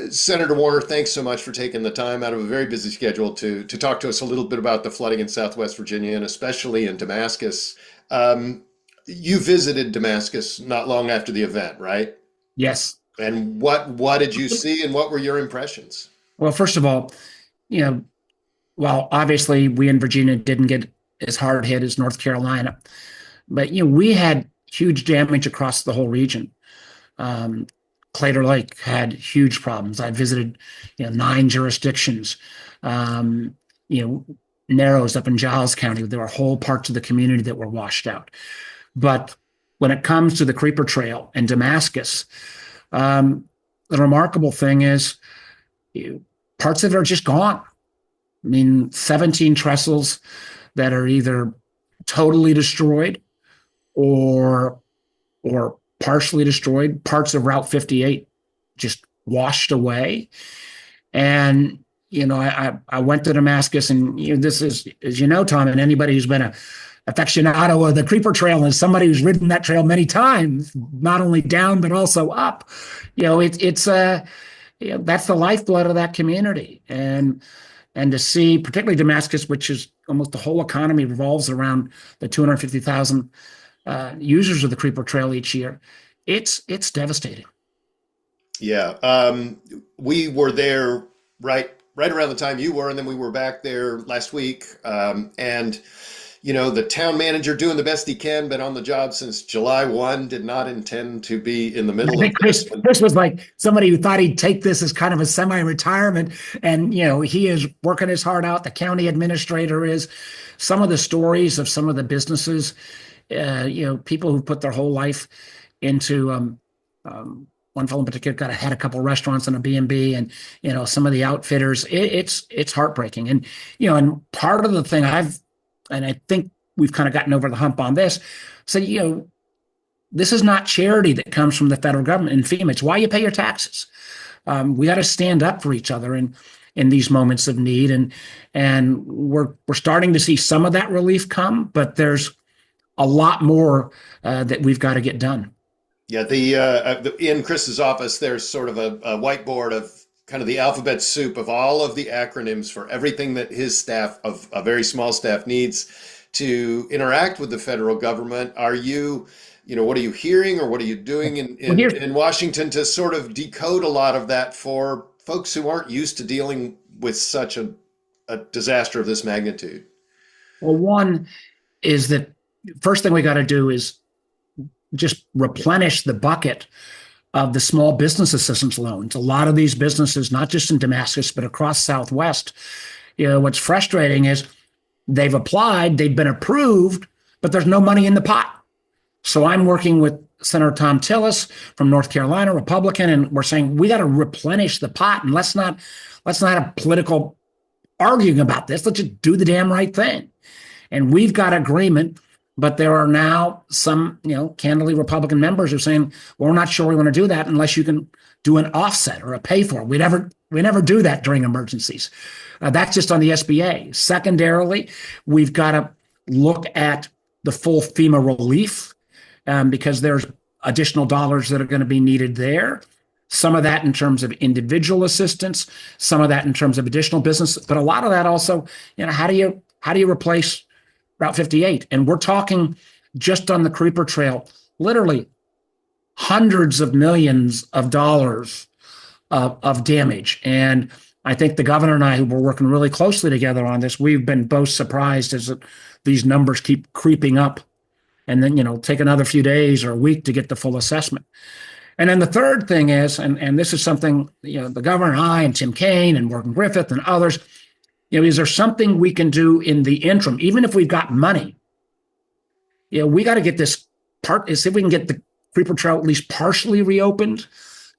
Senator Warner, thanks so much for taking the time out of a very busy schedule to talk to us a little bit about the flooding in Southwest Virginia and especially in Damascus. Um, you visited Damascus not long after the event, right? Yes. And what did you see and what were your impressions? Well, first of all, you know, while obviously we in Virginia didn't get as hard hit as North Carolina, but we had huge damage across the whole region. Um, Claytor Lake had huge problems. I visited, 9 jurisdictions. Um, you know, Narrows up in Giles County, there were whole parts of the community that were washed out. But when it comes to the Creeper Trail and Damascus, um, the remarkable thing is parts of it are just gone. I mean, 17 trestles that are either totally destroyed or or partially destroyed. Parts of Route 58 just washed away. And I went to Damascus, and this is, as you know, Tom, and anybody who's been a aficionado of the Creeper Trail and somebody who's ridden that trail many times, not only down but also up, it's that's the lifeblood of that community. And to see, particularly Damascus, which is almost the whole economy revolves around the 250,000 users of the Creeper Trail each year, it's devastating. Yeah, we were there right around the time you were, and then we were back there last week. And the town manager doing the best he can, been on the job since July 1, did not intend to be in the I middle of think this. Chris was like somebody who thought he'd take this as kind of a semi-retirement, and he is working his heart out. The county administrator is. Some of the stories of some of the businesses, people who put their whole life into. One fellow in particular had a couple of restaurants and a B&B, and some of the outfitters. It's heartbreaking, and part of the thing and I think we've kind of gotten over the hump on this. So this is not charity that comes from the federal government and FEMA. It's why you pay your taxes. We got to stand up for each other in these moments of need, and we're starting to see some of that relief come, but there's a lot more that we've got to get done. Yeah, in Chris's office, there's sort of a whiteboard of kind of the alphabet soup of all of the acronyms for everything that his staff, of a very small staff, needs to interact with the federal government. Are you, what are you hearing, or what are you doing Well, in Washington to sort of decode a lot of that for folks who aren't used to dealing with such a disaster of this magnitude? one is that first thing we got to do is just replenish the bucket of the small business assistance loans. A lot of these businesses, not just in Damascus, but across Southwest, what's frustrating is they've applied, they've been approved, but there's no money in the pot. So I'm working with Senator Tom Tillis from North Carolina, Republican, and we're saying we got to replenish the pot, and let's not have political arguing about this. Let's just do the damn right thing. And we've got agreement. But there are now some, candidly Republican members who are saying, well, we're not sure we want to do that unless you can do an offset or a pay for it. We never do that during emergencies. That's just on the SBA. Secondarily, we've got to look at the full FEMA relief because there's additional dollars that are going to be needed there. Some of that in terms of individual assistance, some of that in terms of additional business, but a lot of that also, how do you replace Route 58? And we're talking just on the Creeper Trail, literally hundreds of millions of dollars of damage. And I think the governor and I, who were working really closely together on this, we've been both surprised as these numbers keep creeping up, and then, take another few days or a week to get the full assessment. And then the third thing is, and this is something, the governor and I and Tim Kaine and Morgan Griffith and others, is there something we can do in the interim, even if we've got money? We got to get this see if we can get the Creeper Trail at least partially reopened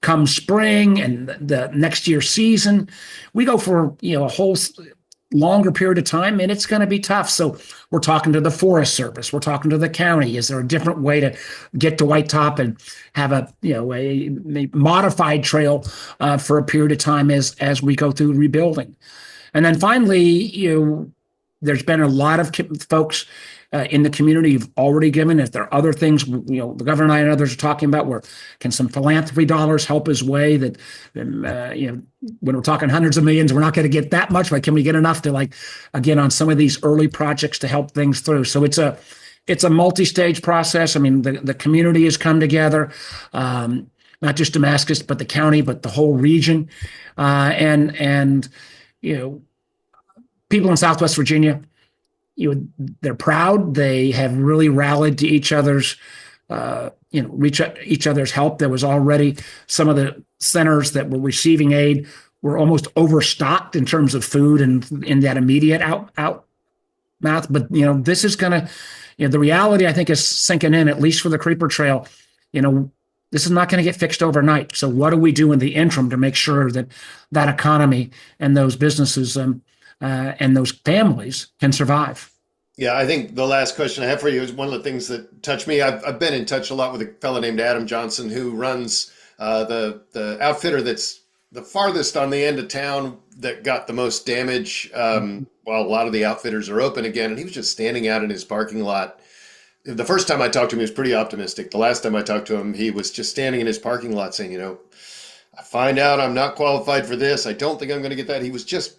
come spring and the next year's season. We go for, a whole longer period of time, and it's going to be tough. So we're talking to the Forest Service. We're talking to the county. Is there a different way to get to White Top and have a modified trail for a period of time as we go through rebuilding? And then finally, there's been a lot of folks in the community who've already given. If there are other things, the governor and I and others are talking about, where can some philanthropy dollars help his way? That when we're talking hundreds of millions, we're not going to get that much, but can we get enough to again, on some of these early projects to help things through? So it's a multi-stage process. I mean, the community has come together, not just Damascus, but the county, but the whole region, and people in Southwest Virginia, they're proud. They have really rallied to each other's, reach each other's help. There was already some of the centers that were receiving aid were almost overstocked in terms of food and in that immediate out mouth. But this is going to, the reality I think is sinking in, at least for the Creeper Trail. This is not going to get fixed overnight. So what do we do in the interim to make sure that that economy and those businesses and those families can survive? Yeah, I think the last question I have for you is one of the things that touched me. I've been in touch a lot with a fellow named Adam Johnson, who runs the outfitter that's the farthest on the end of town that got the most damage. While a lot of the outfitters are open again, and he was just standing out in his parking lot. The first time I talked to him, he was pretty optimistic. The last time I talked to him, he was just standing in his parking lot saying, I find out I'm not qualified for this. I don't think I'm going to get that. He was just,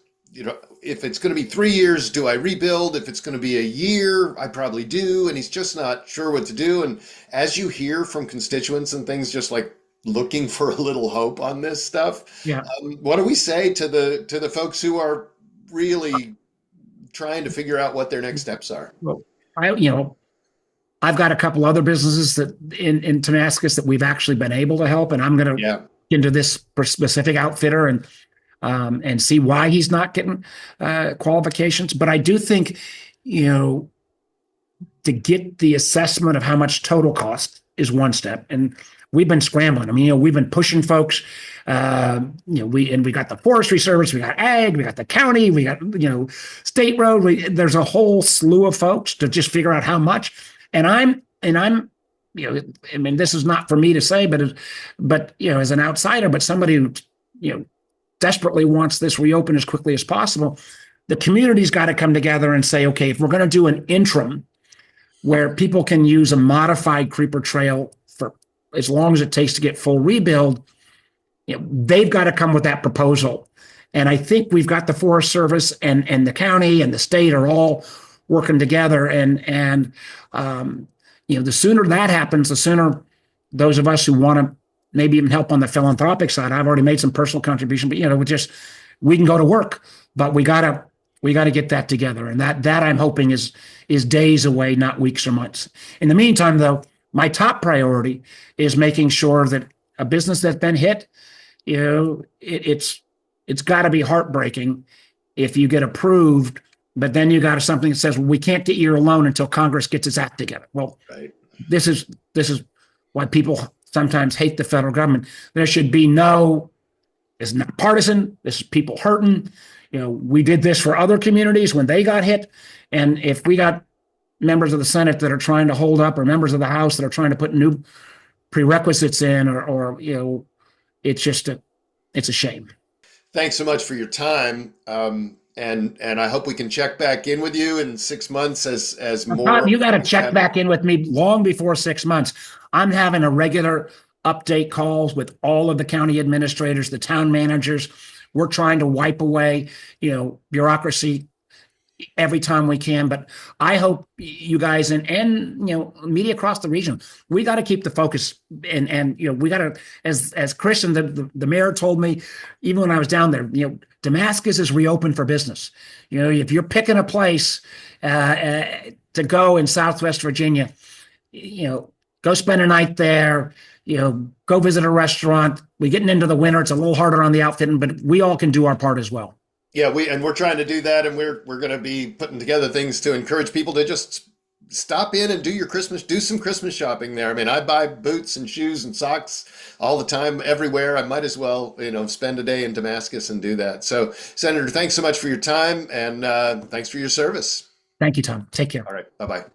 if it's going to be 3 years, do I rebuild? If it's going to be a year, I probably do. And he's just not sure what to do. And as you hear from constituents and things, just like looking for a little hope on this stuff, Yeah. What do we say to the folks who are really trying to figure out what their next steps are? Well, I've got a couple other businesses that in Damascus that we've actually been able to help, and I'm going to get into this specific outfitter and see why he's not getting qualifications. But I do think, to get the assessment of how much total cost is one step, and we've been scrambling. I mean, we've been pushing folks. We got the Forestry Service, we got Ag, we got the county, we got State Road. There's a whole slew of folks to just figure out how much. And I'm, I mean, this is not for me to say, but as an outsider, but somebody who, desperately wants this reopened as quickly as possible. The community's got to come together and say, okay, if we're going to do an interim where people can use a modified Creeper Trail for as long as it takes to get full rebuild, they've got to come with that proposal. And I think we've got the Forest Service and the county and the state are all working together. And the sooner that happens, the sooner those of us who want to maybe even help on the philanthropic side. I've already made some personal contribution, but we can go to work. But we gotta get that together, and that I'm hoping is days away, not weeks or months. In the meantime, though, my top priority is making sure that a business that's been hit, it's got to be heartbreaking if you get approved, but then you got something that says, well, we can't get your loan until Congress gets its act together. Well, right. This is why people sometimes hate the federal government. There should be it's not partisan. This is people hurting. We did this for other communities when they got hit. And if we got members of the Senate that are trying to hold up, or members of the House that are trying to put new prerequisites in, or it's a shame. Thanks so much for your time. And I hope we can check back in with you in 6 months as more. Bob, you got to check back in with me long before 6 months. I'm having a regular update calls with all of the county administrators, the town managers. We're trying to wipe away, bureaucracy every time we can. But I hope you guys and media across the region, we got to keep the focus, and we got to, as Chris and the mayor told me, even when I was down there, Damascus is reopened for business. If you're picking a place to go in Southwest Virginia, go spend a night there. Go visit a restaurant. We're getting into the winter. It's a little harder on the outfitting, but we all can do our part as well. Yeah, we're trying to do that, and we're going to be putting together things to encourage people to just stop in and do some Christmas shopping there. I mean, I buy boots and shoes and socks all the time, everywhere. I might as well, spend a day in Damascus and do that. So, Senator, thanks so much for your time, and thanks for your service. Thank you, Tom. Take care. All right. Bye-bye.